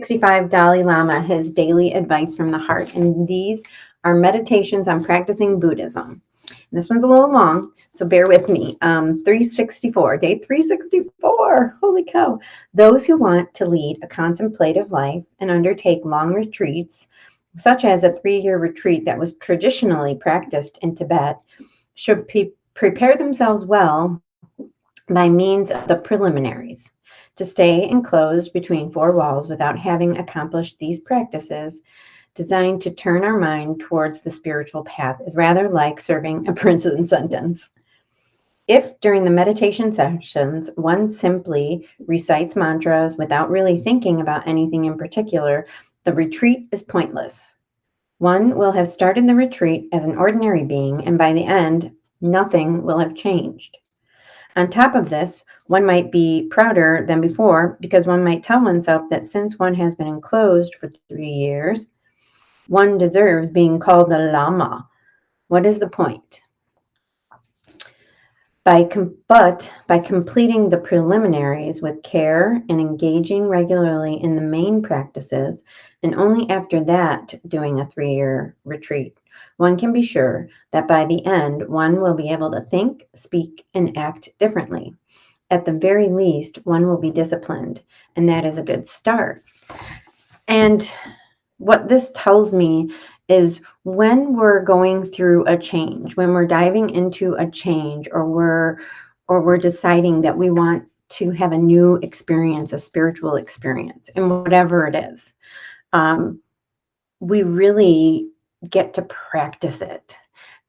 65, Dalai Lama, his daily advice from the heart. And these are meditations on practicing Buddhism. This one's a little long, so bear with me. 364, day 364. Holy cow. Those who want to lead a contemplative life and undertake long retreats, such as a 3-year retreat that was traditionally practiced in Tibet, should prepare themselves well by means of the preliminaries. To stay enclosed between four walls without having accomplished these practices, designed to turn our mind towards the spiritual path, is rather like serving a prison sentence. If during the meditation sessions one simply recites mantras without really thinking about anything in particular, the retreat is pointless. One will have started the retreat as an ordinary being, and by the end, nothing will have changed. On top of this, one might be prouder than before because one might tell oneself that since one has been enclosed for 3 years, one deserves being called the Lama. What is the point? But by completing the preliminaries with care and engaging regularly in the main practices, and only after that doing a 3-year retreat, one can be sure that by the end, one will be able to think, speak, and act differently. At the very least, one will be disciplined, and that is a good start. And what this tells me is when we're going through a change, when we're diving into a change, or we're deciding that we want to have a new experience, a spiritual experience, and whatever it is, we really get to practice it.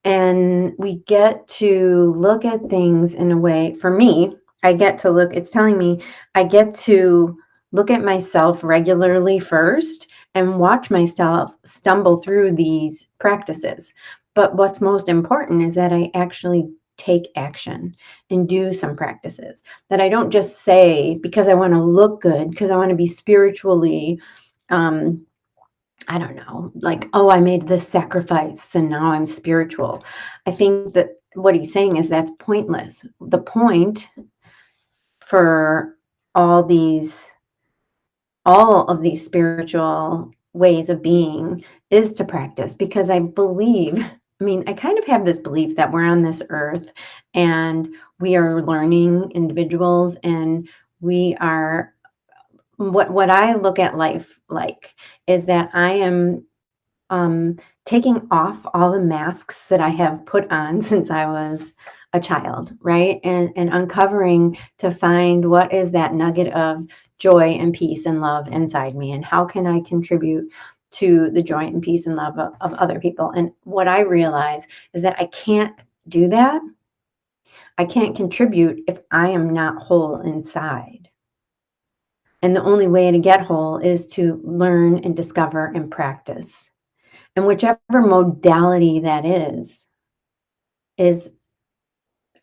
And we get to look at things in a way, for me, it's telling me I get to look at myself regularly first and watch myself stumble through these practices. But what's most important is that I actually take action and do some practices. That I don't just say because I want to look good, because I want to be spiritually, I don't know, like, oh, I made this sacrifice and now I'm spiritual. I think that what he's saying is that's pointless. The point for all of these spiritual ways of being is to practice, because I kind of have this belief that we're on this earth and we are learning individuals, and we are, what I look at life like is that I am taking off all the masks that I have put on since I was a child, right? And uncovering to find what is that nugget of joy and peace and love inside me, and how can I contribute to the joy and peace and love of other people. And what I realize is that I can't do that. I can't contribute if I am not whole inside. And the only way to get whole is to learn and discover and practice. And whichever modality that is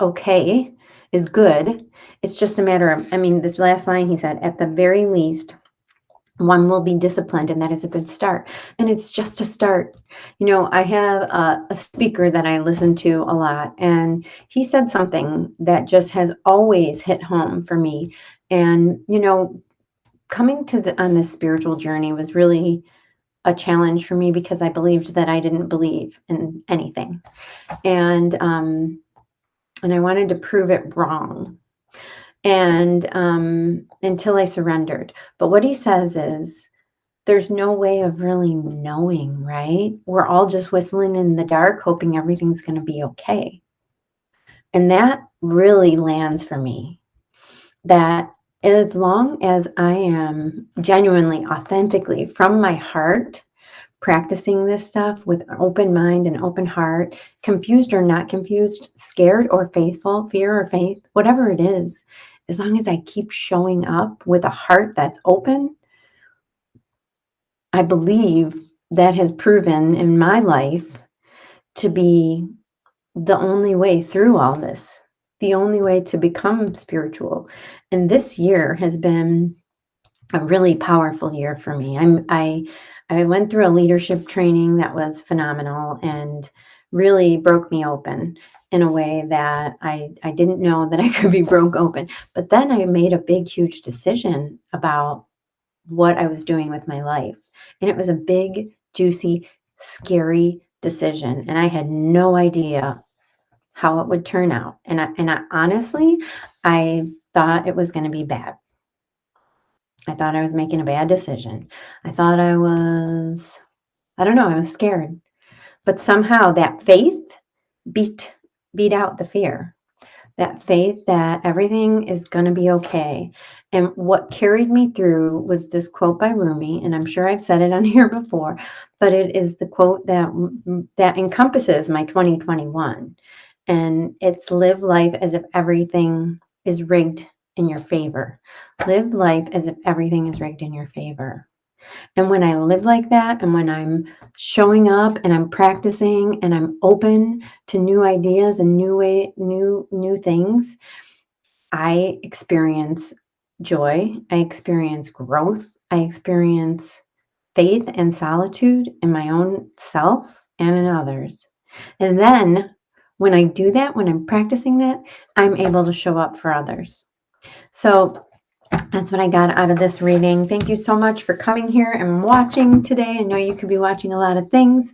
okay, is good. It's just a matter of, this last line he said, at the very least, one will be disciplined, and that is a good start. And it's just a start. I have a speaker that I listen to a lot, and he said something that just has always hit home for me. And, coming on this spiritual journey was really a challenge for me because I believed that I didn't believe in anything. And I wanted to prove it wrong. And until I surrendered. But what he says is, there's no way of really knowing, right? We're all just whistling in the dark, hoping everything's going to be okay. And that really lands for me. That as long as I am genuinely, authentically, from my heart, practicing this stuff with an open mind and open heart, confused or not confused, scared or faithful, fear or faith, whatever it is, as long as I keep showing up with a heart that's open, I believe that has proven in my life to be the only way through all this, the only way to become spiritual. And this year has been a really powerful year for me. I went through a leadership training that was phenomenal and really broke me open in a way that I didn't know that I could be broke open. But then I made a big, huge decision about what I was doing with my life. And it was a big, juicy, scary decision. And I had no idea how it would turn out. And I honestly, I thought it was going to be bad. I thought I was making a bad decision. I thought I was scared. But somehow that faith beat out the fear. That faith that everything is going to be okay. And what carried me through was this quote by Rumi, and I'm sure I've said it on here before, but it is the quote that encompasses my 2021. And it's live life as if everything is rigged in your favor. Live life as if everything is rigged in your favor. And when I live like that, and when I'm showing up and I'm practicing and I'm open to new ideas and new things, I experience joy. I experience growth. I experience faith and solitude in my own self and in others. And then when I do that, when I'm practicing that, I'm able to show up for others. So that's what I got out of this reading. Thank you so much for coming here and watching today. I know you could be watching a lot of things.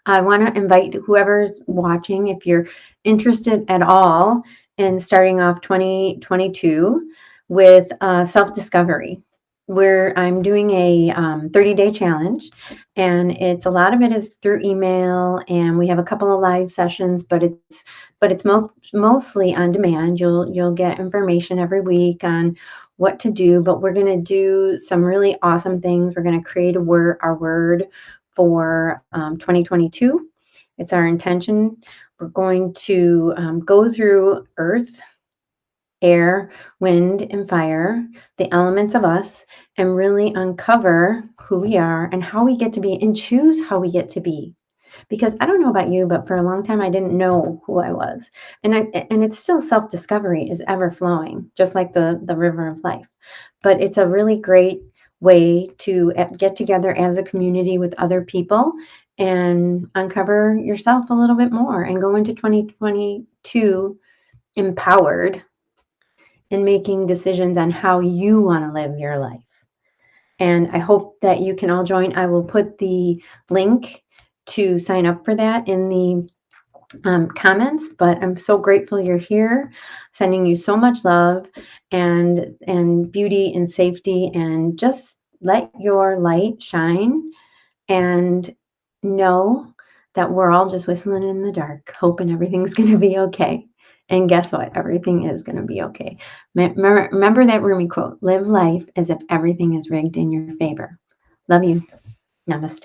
I want to invite whoever's watching, if you're interested at all in starting off 2022 with self-discovery, where I'm doing a 30-day challenge, and a lot of it is through email, and we have a couple of live sessions, but it's mostly on demand. You'll get information every week on what to do, but we're going to do some really awesome things. We're going to create our word for 2022. It's our intention. We're going to go through earth, air, wind, and fire, the elements of us, and really uncover who we are and how we get to be, and choose how we get to be. Because I don't know about you, but for a long time I didn't know who I was. And it's still self-discovery is ever flowing, just like the river of life. But it's a really great way to get together as a community with other people and uncover yourself a little bit more and go into 2022 empowered in making decisions on how you want to live your life. And I hope that you can all join. I will put the link to sign up for that in the comments, but I'm so grateful you're here. Sending you so much love and beauty and safety, and just let your light shine and know that we're all just whistling in the dark, hoping everything's going to be okay. And guess what? Everything is going to be okay. Remember that Rumi quote, live life as if everything is rigged in your favor. Love you. Namaste.